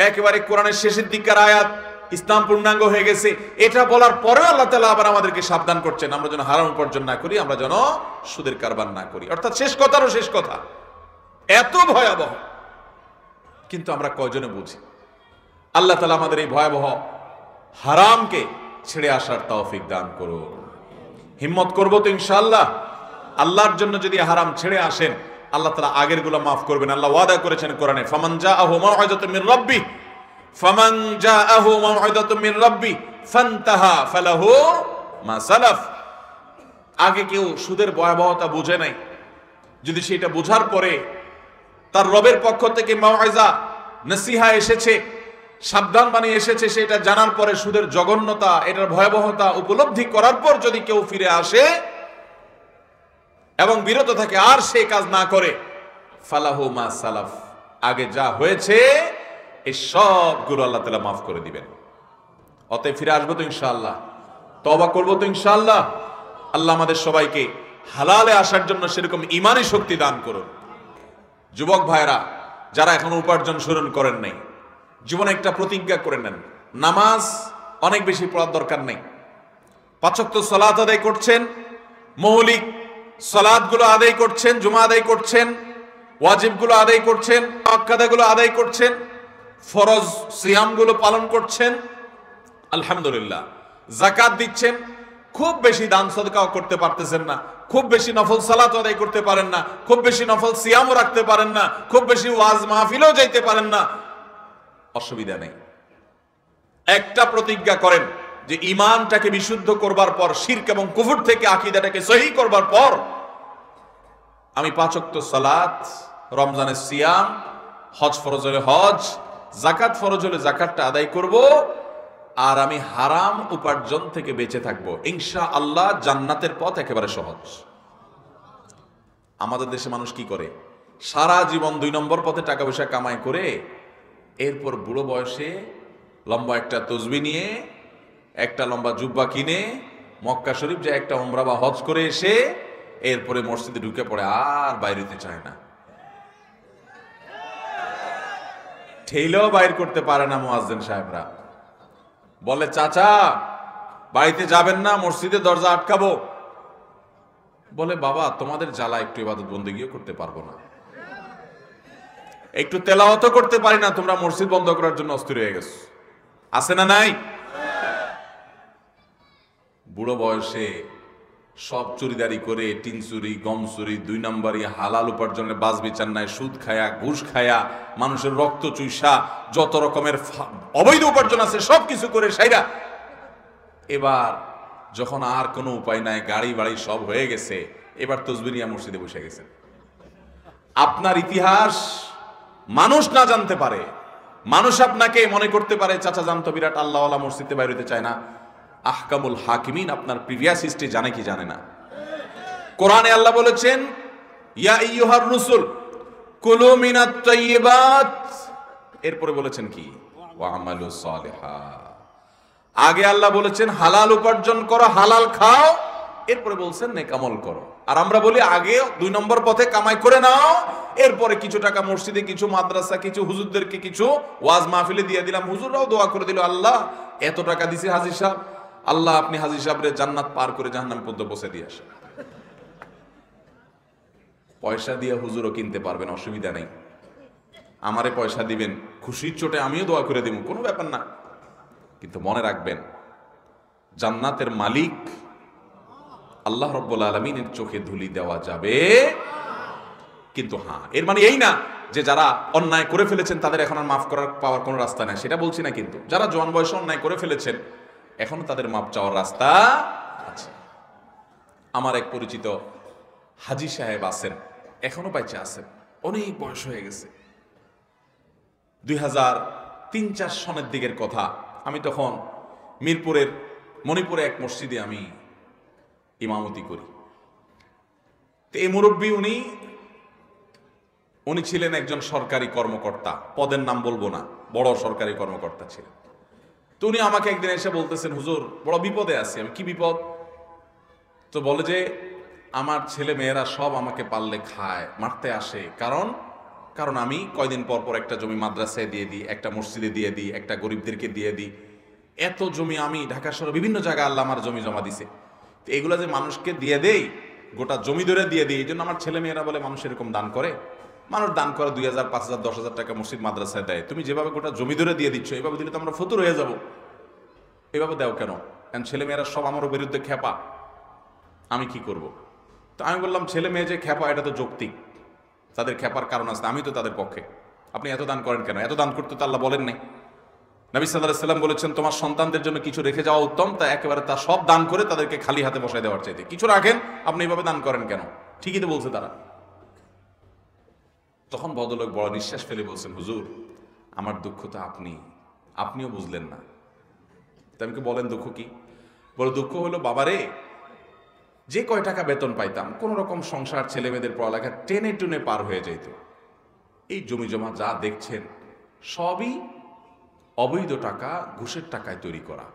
একেবারে কোরআনের শেষের দিককার আয়াত, ইসলাম পূর্ণাঙ্গ হয়ে গেছে। এটা বলার পরে আল্লাহ তাআলা আবার আমাদেরকে সাবধান করছেন, আমরা যেন হারাম উপার্জন না করি, আমরা যেন সুদের কারবার না করি। অর্থাৎ শেষ কথারও শেষ কথা, এত ভয়াবহ। কিন্তু আমরা কয়জনে বুঝি? আল্লাহ তাআলা আমাদের এই ভয়াবহ হারামকে ছেড়ে আসার তৌফিক দান করুন। হিম্মত করবো তো ইনশাআল্লাহ। আল্লাহর জন্য যদি হারাম ছেড়ে আসেন, আল্লাহ তাআলা আগের গুলো মাফ করবেন। আল্লাহ ওয়াদা করেছেন কোরআনে, ফামান জাআহু মাউইযাতুম মির রাব্বি ফামান জাআহু মাউইযাতুম মির রাব্বি ফান্তাহা ফালাহু মা সালাফ। আগে কেউ সুদের ভয়াবহতা বুঝে নাই, যদি সেটা বোঝার পরে তার রবের পক্ষ থেকে মাউইযা নসিহা এসেছে, সাবধান বানিয়ে এসেছে, সেটা জানার পরে সুদের জঘন্যতা, এটার ভয়াবহতা উপলব্ধি করার পর যদি কেউ ফিরে আসে এবং বিরত থাকে, আর সে কাজ না করে, ফালাহু মা সালাফ, আগে যা হয়েছে এই সবগুলো আল্লাহ তাআলা মাফ করে দিবেন। অতএব ফিরে আসবো তো ইনশাআল্লাহ, তওবা করবো তো ইনশাআল্লাহ। আল্লাহ আমাদের সবাইকে হালালে আসার জন্য সেরকম ঈমানি শক্তি দান করুন। যুবক ভাইরা যারা এখনো উপার্জন শুরু করেন নাই, জীবনে একটা প্রতিজ্ঞা করে নেন, নামাজ অনেক বেশি পড়ার দরকার নেই। ৫ ওয়াক্ত সালাত আদায় করছেন, মৌলিক সালাতগুলো আদায় করছেন, জুমা আদায় করছেন, ওয়াজিবগুলো আদায় করছেন, আকাদাগুলো আদায় করছেন, ফরজ সিয়ামগুলো পালন করছেন, আলহামদুলিল্লাহ। যাকাত দিচ্ছেন, খুব বেশি দান সদকাও করতে পারতেছেন না, খুব বেশি নফল সালাত আদায় করতে পারেন না, খুব বেশি নফল সিয়ামও রাখতে পারেন না, খুব বেশি ওয়াজ মাহফিলেও যাইতে পারেন না, অসুবিধা নেই। একটা প্রতিজ্ঞা করেন যে ঈমানটাকে বিশুদ্ধ করবার পর, শিরক এবং কুফর থেকে আকীদাটাকে সহিহ করবার পর, আমি ৫ ওয়াক্ত সালাত, রমজানের সিয়াম, হজ ফরজ হলে হজ, যাকাত ফরজ হলে যাকাতটা আদায় করব, আর আমি হারাম উপার্জন থেকে বেঁচে থাকবো। ইনশাআল্লাহ জান্নাতের পথ একেবারে সহজ। আমাদের দেশে মানুষ কি করে? সারা জীবন ২ নম্বর পথে টাকা পয়সা কামাই করে এরপর বুড়ো বয়সে লম্বা একটা তসবিহ নিয়ে, একটা লম্বা জুব্বা কিনে মক্কা শরীফ যায় একটা উমরা বা হজ করে এসে এরপরে মসজিদে ঢুকে পড়ে, আর বাইরেতে চায় না, ঠেলেও বাইর করতে পারে না। মুয়াজ্জিন সাহেবরা বলে, চাচা বাড়িতে যাবেন না, মসজিদে দরজা আটকাবো। বলে, বাবা তোমাদের জ্বালা একটু ইবাদত বন্দেগীও করতে পারবো না, একটু তেলাওয়াতও করতে পারি না, তোমরা মসজিদ বন্ধ করার জন্য অস্থির হয়ে গেছো। আছে না নাই? বুড়ো বয়সে সব চুরিদারি করে, টিন চুরি, গম চুরি, ২ নম্বরই হালাল উপার্জনের বাজ বিচার নাই, সুদ খায়া, ঘুষ খায়া, মানুষের রক্ত চুইসা, যত রকমের অবৈধ উপার্জন আছে সবকিছু করে সাইরা, এবার যখন আর কোনো উপায় নাই, গাড়ি বাড়ি সব হয়ে গেছে, এবার তসবিহ নিয়ে মসজিদে বসে গেছেন। আপনার ইতিহাস মানুষ না জানতে পারে, মানুষ আপনাকে মনে করতে পারে চাচা জানতো বিরাট আল্লাহওয়ালা, মসজিদে বাইরে হতে চায় না। আহকামুল হাকিমিন আপনার প্রিভিয়াস হিস্ট্রি জানে কি জানে না? কোরআনে আল্লাহ বলেছেন, ইয়া আইয়ুহার রাসূল কুলু মিনাত তাইয়্যিবাত, এরপরে বলেছেন কি? ওয়া আমালু সালিহা। আগে আল্লাহ বলেছেন হালাল উপার্জন করো, হালাল খাও, এরপরে বলছেন নেক আমল করো। আর আমরা বলি আগে ২ নম্বর পথে কামাই করে নাও, এরপরে কিছু টাকা মসজিদে, কিছু মাদ্রাসা, কিছু হুজুরদেরকে কিছু ওয়াজ মাহফিলে দিয়ে দিলাম, হুজুররাও দোয়া করে দিল, আল্লাহ এত টাকা দিছে হাজী সাহেব, আল্লাহ আপনি হাজী সাহেবরে জান্নাত পার করে জাহান্নাম পর্যন্ত পৌঁছে দিয়ে আসেন। পয়সা দিয়ে হুজুরও কিনতে পারবেন, অসুবিধা নেই। আমারে পয়সা দিবেন, খুশির চোটে আমিও দোয়া করে দেব, কোনো ব্যাপার না। কিন্তু মনে রাখবেন, জান্নাতের মালিক আল্লাহ রাব্বুল আলামিনের চোখে ধুলি দেওয়া যাবে। কিন্তু হ্যাঁ, এর মানে এই না যে যারা অন্যায় করে ফেলেছেন তাদের এখন আর মাফ করার পাওয়ার কোনো রাস্তা নেই, সেটা বলছি না। কিন্তু যারা জোয়ান বয়সে অন্যায় করে ফেলেছেন এখনো তাদের মাপ চাওয়ার রাস্তা আছে। আমার এক পরিচিত হাজী সাহেব আছেন, এখনো বেঁচে আছেন, অনেক বয়স হয়ে গেছে। 2003-4 সনের দিকের কথা। আমি তখন মিরপুরের মণিপুরে এক মসজিদে আমি ইমামতি করি। তো এই মুরব্বী উনি ছিলেন একজন সরকারি কর্মকর্তা, পদের নাম বলবো না, বড় সরকারি কর্মকর্তা ছিলেন। তো উনি আমাকে একদিন এসে বলতেছেন, হুজুর বড় বিপদে আছি। আমি কি বিপদ? তো বলে যে আমার ছেলে মেয়েরা সব আমাকে পারলে খায়, মারতে আসে। কারণ আমি কয়দিন পর পর একটা জমি মাদ্রাসায় দিয়ে দিই, একটা মসজিদে দিয়ে দিই, একটা গরিবদেরকে দিয়ে দিই। এত জমি আমি ঢাকা শহরে বিভিন্ন জায়গায় আল্লাহ আমার জমি জমা দিছে, তো এগুলো যে মানুষকে দিয়ে দেই, গোটা জমি ধরে দিয়ে দিই। এই জন্য আমার ছেলে মেয়েরা বলে মানুষ এরকম দান করে। মানুষ দান করে 2000, 5000, 10,000 টাকা মসজিদ মাদ্রাসায় দেয়। তুমি যেভাবে গোটা জমি ধরে দিয়ে দিচ্ছ, এইভাবে দিলে তো আমরা ফতুর হয়ে যাব। এইভাবে দেও কেন? কারণ ছেলে মেয়েরা সব আমার বিরুদ্ধে খেপা, আমি কি করব? তো আমি বললাম, ছেলে মেয়ে যে খেপা এটা তো যৌক্তিক, তাদের খেপার কারণ আছে, আমি তো তাদের পক্ষে। আপনি এত দান করেন কেন? এত দান করতে তো আল্লাহ বলেন নাই। নবী সাল্লাল্লাহু আলাইহি ওয়াসাল্লাম বলেছেন, তোমার সন্তানদের জন্য কিছু রেখে যাওয়া উত্তম, তা একেবারে তা সব দান করে তাদেরকে খালি হাতে বসায় দেওয়ার চাইতে কিছু রাখেন। আপনি এইভাবে দান করেন কেন? ঠিকই তো বলছে তারা। তখন ভদ্রলোক বড় নিঃশ্বাস ফেলে বলছেন, হুজুর আমার দুঃখ তো আপনিও বুঝলেন না। তা আমি বলেন দুঃখ কি? বলে, দুঃখ হলো বাবারে, যে কয় টাকা বেতন পাইতাম কোন রকম সংসার, ছেলে মেয়েদের পড়ালেখা টেনে টুনে পার হয়ে যেত। এই জমি জমা যা দেখছেন সবই অবৈধ টাকা, ঘুষের টাকায় তৈরি করা,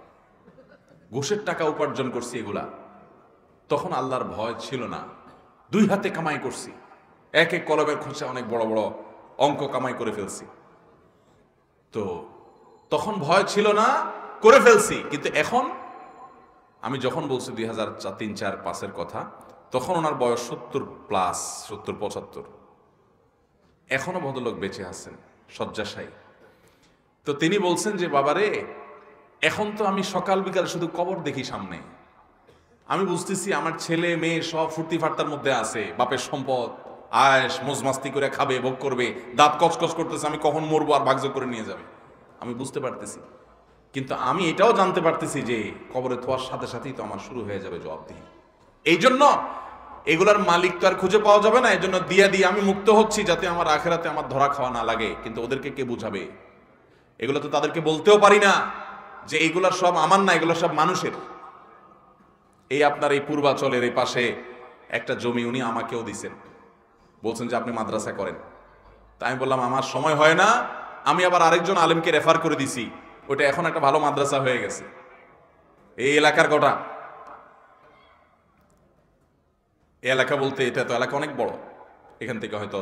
ঘুষের টাকা উপার্জন করছি এগুলা। তখন আল্লাহর ভয় ছিল না, 2 হাতে কামাই করছি, এক এক কলমের খোঁচা অনেক বড় বড় অঙ্ক কামাই করে ফেলছি। তো তখন ভয় ছিল না, করে ফেলছি। কিন্তু এখন আমি যখন বলছি 2003-4-5 কথা, তখন ওনার বয়স 70+, 70-75। এখনো ভদ্রলোক বেঁচে আছেন, শয্যাশায়ী। তো তিনি বলছেন যে বাবারে, এখন তো আমি সকাল বিকাল শুধু কবর দেখি সামনে। আমি বুঝতেছি আমার ছেলে মেয়ে সব ফুর্তি ফার্তার মধ্যে আছে, বাপের সম্পদ আয়েশ মজমাস্তি করে খাবে, ভোগ করবে, দাঁত কচকচ করতেছে, আমি কখন মরবো আর ভাগ্য করে নিয়ে যাবে, আমি বুঝতে পারতেছি। কিন্তু আমি এটাও জানতে পারতেছি যে কবরে থোয়ার সাথে সাথেই তো আমার শুরু হয়ে যাবে জবাবদিহি। এই জন্য এগুলার মালিক তো আর খুঁজে পাওয়া যাবে না। এই জন্য দিয়ে আমি মুক্ত হচ্ছি, যাতে আমার আখেরাতে আমার ধরা খাওয়া না লাগে। কিন্তু ওদেরকে কে বুঝাবে? এগুলো তো তাদেরকে বলতেও পারি না যে এগুলা সব আমার না, এগুলো সব মানুষের। এই আপনার এই পূর্বাচলের এই পাশে একটা জমি উনি আমাকেও দিছেন, বলছেন যে আপনি মাদ্রাসা করেন। তাই আমি বললাম আমার সময় হয় না, আমি আবার আরেকজন আলেমকে রেফার করে দিছি, ওটা এখন একটা ভালো মাদ্রাসা হয়ে গেছে এই এলাকার। গোটা এই এলাকা বলতে এটা তো এলাকা অনেক বড়, এখান থেকে হয়তো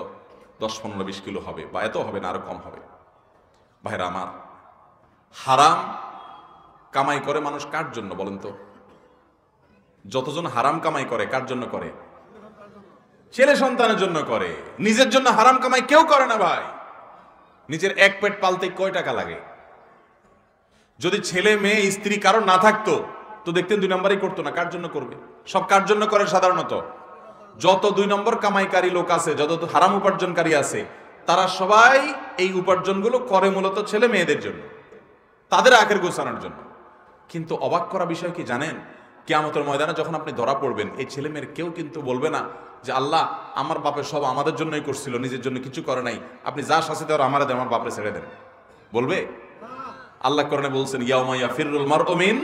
10-15-20 কিলো হবে, বা এত হবে না, আরো কম হবে। ভাইরা আমার, হারাম কামাই করে মানুষ কার জন্য বলেন তো? যতজন হারাম কামাই করে কার জন্য করে? ছেলে সন্তানের জন্য করে, নিজের জন্য হারাম কামাই কেউ করে না ভাই। নিজের এক পেট পালতে কয় টাকা লাগে? যদি ছেলে মেয়ে স্ত্রী কারো না থাকতো তো দেখতেন 2 নম্বরই করতো না। কার জন্য করবে? সব কার জন্য করে? সাধারণত যত 2 নম্বর কামাইকারী লোক আছে, যত হারাম উপার্জনকারী আছে, তারা সবাই এই উপার্জনগুলো করে মূলত ছেলে মেয়েদের জন্য, তাদের আখের গোছানোর জন্য। কিন্তু অবাক করা বিষয় কি জানেন? কিয়ামতের ময়দানে যখন আপনি ধরা পড়বেন, এই ছেলে মেয়ের কেউ কিন্তু বলবে না যে আল্লাহ আমার বাপের সব আমাদের জন্যই করছিল, নিজের জন্য কিছু করে নাই, আপনি যা শাস্তি দেওয়ার আমার দেন, আমার বাপরে ছেড়ে দেন। বলবে? আল্লাহ কোরআনে বলছেন, ইয়াউমা ইয়াফিরুল মারউ মিন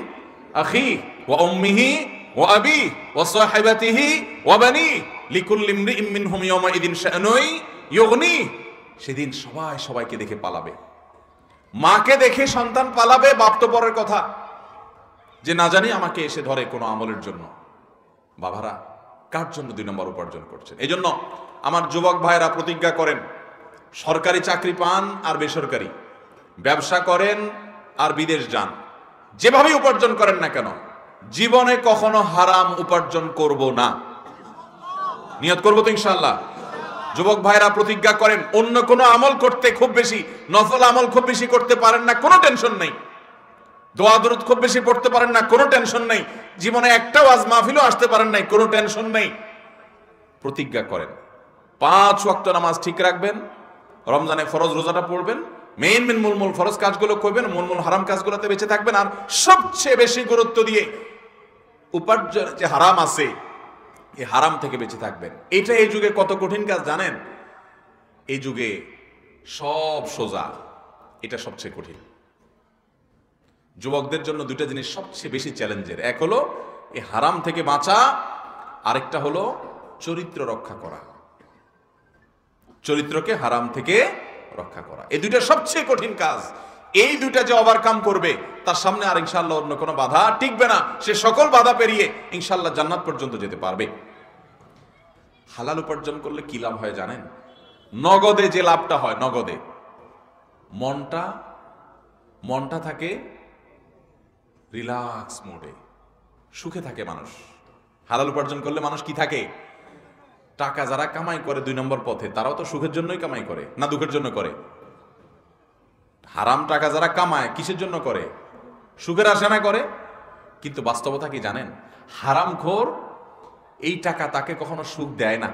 আখি ওয়া উম্মিহি ওয়া আবি ওয়া সাহিবাতিহি ওয়া বানি লিকুল্লি ইমরিইম মিনহুম ইয়াউমা ইদিন শাআনুই ইউগনি। সেদিন সবাই সবাইকে দেখে পালাবে। মাকে দেখে সন্তান পালাবে, বাপ তো পরের কথা, যে না জানি আমাকে এসে ধরে কোনো আমলের জন্য। বাবারা, কার জন্য 2 নম্বর উপার্জন করছেন? এই জন্য আমার যুবক ভাইরা প্রতিজ্ঞা করেন, সরকারি চাকরি পান আর বেসরকারি, ব্যবসা করেন আর বিদেশ যান, যেভাবে উপার্জন করেন না কেন, জীবনে কখনো হারাম উপার্জন করব না। নিয়ত করবো তো ইনশাআল্লাহ। যুবক ভাইরা প্রতিজ্ঞা করেন, অন্য কোনো আমল করতে খুব বেশি, নফল আমল খুব বেশি করতে পারেন না, কোনো টেনশন নেই। দোয়া দরুদ খুব বেশি পড়তে পারেন না, কোনো টেনশন নেই। জীবনে একটা ওয়াজ মাহফিলও আসতে পারেন নাই, কোনো টেনশন নেই। প্রতিজ্ঞা করেন 5 ওয়াক্ত নামাজ ঠিক রাখবেন, রমজানে ফরজ রোজাটা পড়বেন, মেইন মূল ফরজ কাজগুলো করবেন, মূল হারাম কাজগুলোতে বেঁচে থাকবেন, আর সবচেয়ে বেশি গুরুত্ব দিয়ে উপার্জন যে হারাম আছে এই হারাম থেকে বেঁচে থাকবেন। এটা এই যুগে কত কঠিন কাজ জানেন? এই যুগে সব সোজা, এটা সবচেয়ে কঠিন। যুবকদের জন্য দুইটা জিনিস সবচেয়ে বেশি চ্যালেঞ্জের, এক হলো এই হারাম থেকে বাঁচা, আরেকটা হলো চরিত্র রক্ষা করা, চরিত্রকে হারাম থেকে রক্ষা করা। এই দুইটা সবচেয়ে কঠিন কাজ। এই দুইটা যে ওভারকাম করবে তার সামনে আর ইনশাআল্লাহ অন্য কোনো বাধা টিকবে না। সে সকল বাধা পেরিয়ে ইনশাআল্লাহ জান্নাত পর্যন্ত যেতে পারবে। হালাল উপার্জন করলে কি লাভ হয় জানেন? নগদে যে লাভটা হয়, নগদে মনটা থাকে রিল্যাক্স মোডে, সুখে থাকে মানুষ। হালাল উপার্জন করলে মানুষ কি থাকে? টাকা যারা কামাই করে 2 নম্বর পথে, তারাও তো সুখের জন্যই কামাই করে, না দুঃখের জন্য করে? হারাম টাকা যারা কামায় কিসের জন্য করে? সুখের আশা করে। কিন্তু বাস্তবতা কি জানেন? হারামখোর এই টাকা তাকে কখনো সুখ দেয় না।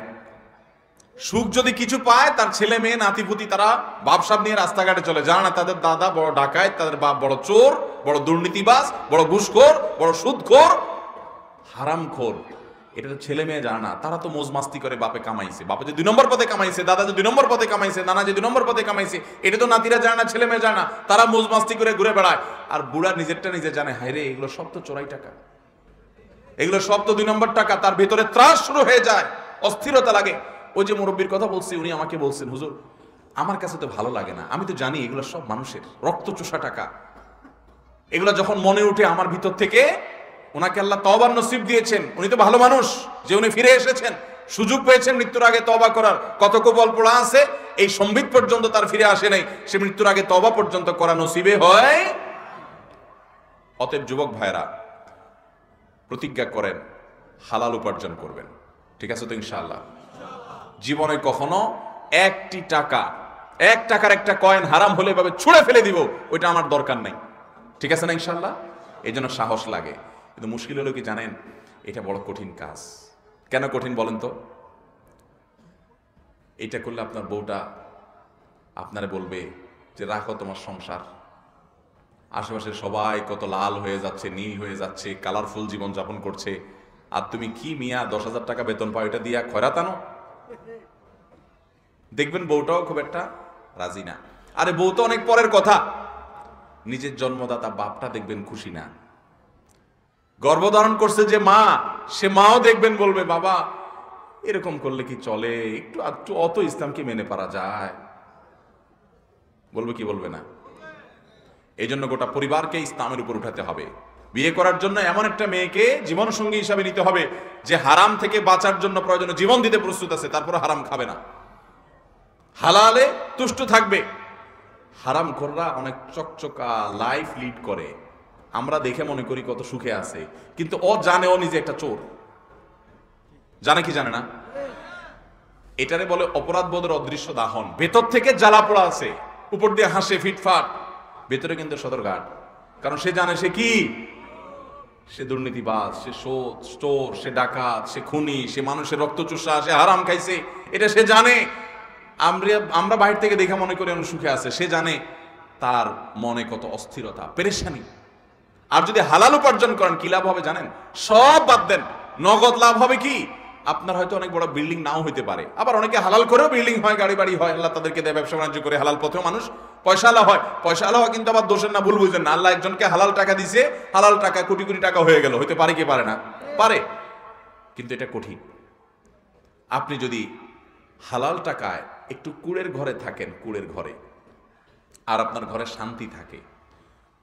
সুখ যদি কিছু পায়, তার ছেলে মেয়ে নাতিপুতি তারা বাপসাব নিয়ে রাস্তাঘাটে চলে, জানে না তাদের দাদা বড় ডাকাত, তাদের বাপ বড় চোর, বড় দুর্নীতিবাজ, বড় ঘুষখোর, বড় সুদখোর, হারামখোর। এটা তো ছেলে মেয়ে জানে না। তারা তো মোজ মাস্তি করে বাপে কামাইছে, বাপে যে 2 নম্বর পথে কামাইছে, দাদা যে 2 নম্বর পথে কামাইছে, নানা যে 2 নম্বর পথে কামাইছে, এটা তো নাতিরা জানে না, ছেলে মেয়ে জানে না। তারা মোজ মাস্তি করে ঘুরে বেড়ায়। আর বুড়া নিজেরটা নিজে জানে, হায় রে এগুলো সব তো চোরাই টাকা, এগুলো সব তো 2 নম্বর টাকা। তার ভেতরে ত্রাস শুরু হয়ে যায়, অস্থিরতা লাগে। ওই যে মুরব্বীর কথা বলছি, উনি আমাকে বলছেন, হুজুর আমার কাছে তো ভালো লাগে না, আমি তো জানি এগুলো সব মানুষের রক্ত চোষা টাকা। এগুলো যখন মনে উঠে আমার ভিতর থেকে, ওনাকে আল্লাহ তওবার নসিব দিয়েছেন, উনি তো ভালো মানুষ যে উনি ফিরে এসেছেন, সুযোগ পেয়েছেন মৃত্যুর আগে তওবা করার। কত কবল পড়া আছে, এই সম্বিত পর্যন্ত তার ফিরে আসে নাই, সে মৃত্যুর আগে তওবা পর্যন্ত করা নসিবে হয়। অতএব যুবক ভাইরা প্রতিজ্ঞা করেন হালাল উপার্জন করবেন, ঠিক আছে তো ইনশাআল্লাহ? জীবনে কখনো এক টাকার একটা কয়েন হারাম হলে ভাবে ছুঁড়ে ফেলে দিব, ওইটা আমার দরকার নাই, ঠিক আছে না ইনশাআল্লাহ? এই জন্য সাহস লাগে। কিন্তু মুশকিল হলো কি জানেন? এটা বড় কঠিন কাজ। কেন কঠিন বলেন তো? এটা করলে আপনার বউটা আপনারে বলবে যে রাখো তোমার সংসার, আশেপাশে সবাই কত লাল হয়ে যাচ্ছে, নীল হয়ে যাচ্ছে, কালারফুল জীবন যাপন করছে, আর তুমি কি মিয়া 10,000 টাকা বেতন পাও, এটা দিয়া খয়রাত আনো? দেখবেন বউটাও খুব একটা রাজি না। আরে বউ তো অনেক পরের কথা, নিজের জন্মদাতা বাপটা দেখবেন খুশি না। গর্ভধারণ করছে যে মা, সে মাও দেখবেন বলবে বাবা এরকম করলে কি চলে, একটু অত ইসলাম কি মেনে পারা যায়? বলবে কি বলবে না? এই জন্য গোটা পরিবারকে ইসলামের উপর উঠাতে হবে। বিয়ে করার জন্য এমন একটা মেয়েকে জীবন সঙ্গী হিসাবে নিতে হবে যে হারাম থেকে বাঁচার জন্য প্রয়োজনে জীবন দিতে প্রস্তুত আছে, তারপর হারাম খাবে না, হালালে তুষ্ট থাকবে। হারামখোররা অনেক চকচকা লাইফ লিড করে, আমরা দেখে মনে করি কত সুখে আছে, কিন্তু ও জানে ও নিজে একটা চোর। জানে কি জানে না? এটারে বলে অপরাধ বোধের অদৃশ্য দাহন। ভেতর থেকে জ্বালা পোড়া আছে, উপর দিয়ে হাসে ফিটফাট, ভেতরে কিন্তু সদরঘাট। কারণ সে জানে সে কি, সে দুর্নীতিবাজ, সে চোর, সে ডাকাত, সে খুনি, সে মানুষের রক্ত চুষা, সে হারাম খাইছে, এটা সে জানে। আমরা বাইরে থেকে দেখে মনে করি অনেক সুখে আছে, সে জানে তার মনে কত অস্থিরতা, পেরেশানি। আর যদি হালাল উপার্জন করেন কি লাভ হবে জানেন? সব বাদ দেন, নগদ লাভ হবে কি? আপনার হয়তো অনেক বড় বিল্ডিং নাও হইতে পারে, আবার অনেকে হালাল করেও বিল্ডিং হয়, গাড়ি বাড়ি হয়, আল্লাহ তাদেরকে দেয়, ব্যবসা বাণিজ্য করে হালাল পথেও মানুষ পয়সাওয়ালা হয়। পয়সাওয়ালা হয় কিন্তু আবার দোষের না, ভুল বুঝবেন না। আল্লাহ একজনকে হালাল টাকা দিছে, হালাল টাকা কোটি কোটি টাকা হয়ে গেল, হইতে পারে কি পারে না? পারে, কিন্তু এটা কঠিন। আপনি যদি হালাল টাকায় একটু কুড়ের ঘরে থাকেন, কুড়ের ঘরে, আর আপনার ঘরে শান্তি থাকে,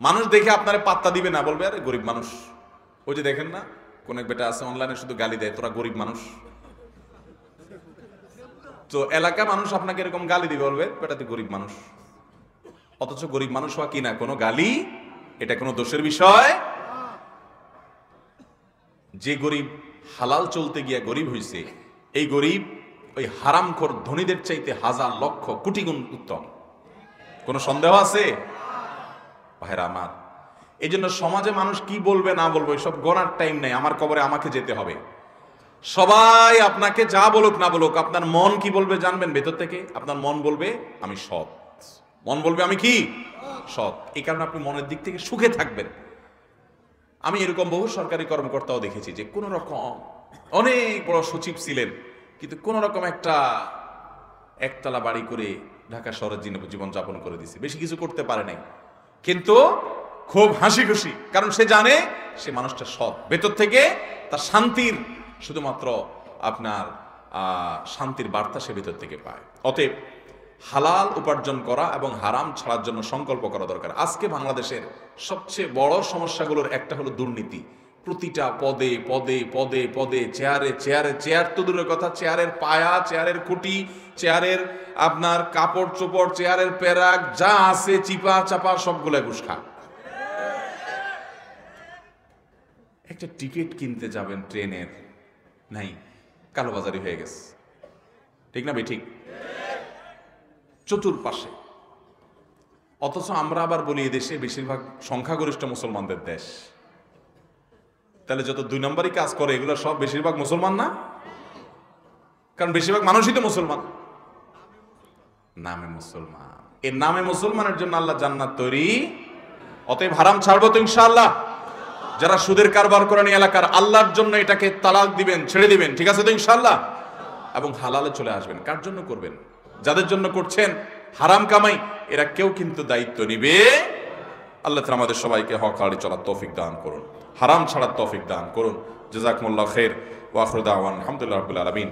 মানুষ দেখে আপনারে পাত্তা দিবে না, বলবে আরে গরিব মানুষ। ওই যে দেখেন না কোন এক বেটা আছে অনলাইনে শুধু গালি দেয়, তোরা গরিব মানুষ। তো এলাকা মানুষ আপনাকে এরকম গালি দিবে, বলবে বেটা তুই গরিব মানুষ। অথচ গরিব মানুষ হওয়া কি না কোনো গালি, এটা কোনো দোষের বিষয়। যে গরিব হালাল চলতে গিয়া গরিব হইছে, এই গরিব ওই হারামখোর ধনীদের চাইতে হাজার লক্ষ কোটি গুণ উত্তম। কোনো সন্দেহ আছে ভাইরা আমার? এই জন্য সমাজে মানুষ কি বলবে না বলবে সব গণার টাইম নেই। আমার কবরে আমাকে যেতে হবে। সবাই আপনাকে যা বলুক না বলুক, আপনার মন কি বলবে জানবেন? ভেতর থেকে আপনার মন বলবে আমি সৎ, মন বলবে আমি কি সৎ। এই কারণে আপনি মনের দিক থেকে সুখে থাকবেন। আমি এরকম বহু সরকারি কর্মকর্তাও দেখেছি যে কোন রকম অনেক বড় সচিব ছিলেন, কিন্তু কোন রকম একতলা বাড়ি করে ঢাকা শহরের জীবন যাপন করে দিছে, বেশি কিছু করতে পারে নাই, কিন্তু খুব হাসি খুশি। কারণ সে জানে সে মানুষটা সৎ, ভেতর থেকে তার শান্তির শুধুমাত্র আপনার শান্তির বার্তা সে ভেতর থেকে পায়। অতএব হালাল উপার্জন করা এবং হারাম ছাড়ার জন্য সংকল্প করা দরকার। আজকে বাংলাদেশের সবচেয়ে বড় সমস্যাগুলোর একটা হলো দুর্নীতি। প্রতিটা পদে পদে পদে পদে চেয়ারে চেয়ারে, চেয়ার তো দূরের কথা, চেয়ারের পায়া, চেয়ারের খুঁটি, চেয়ারের আপনার কাপড় চোপড়, চেয়ারের পেরাক যা আছে চিপা চাপা সবগুলো ঘুষ খা। একটা টিকিট কিনতে যাবেন ট্রেনের, নাই, কালোবাজারি হয়ে গেছে। ঠিক না বেঠিক? চতুর্পাশে। অথচ আমরা আবার বলি এদেশে বেশিরভাগ সংখ্যাগরিষ্ঠ মুসলমানদের দেশ। তাহলে যত 2 নম্বরই কাজ করে এগুলো সব বেশিরভাগ মুসলমান না? কারণ বেশিরভাগ মানুষই তো মুসলমান, নামে মুসলমান। এর নামে মুসলমানের জন্য আল্লাহ জান্নাত তৈরি। অতএব হারাম ছাড়বো তো ইনশাআল্লাহ। যারা সুদের কারবার করেন এলাকার, আল্লাহর জন্য এটাকে তালাক দিবেন, ছেড়ে দিবেন, ঠিক আছে তো ইনশাআল্লাহ, এবং হালালে চলে আসবেন। কার জন্য করবেন? যাদের জন্য করছেন হারাম কামাই, এরা কেউ কিন্তু দায়িত্ব নিবে। আল্লাহ তাআলা আমাদের সবাইকে হক আড়ি চলার তৌফিক দান করুন, হারাম ছাড়ার তৌফিক দান করুন। জাযাকুমুল্লাহ খাইর ওয়া আখিরু দাওয়ানা আলহামদুলিল্লাহি রাব্বিল আলামিন।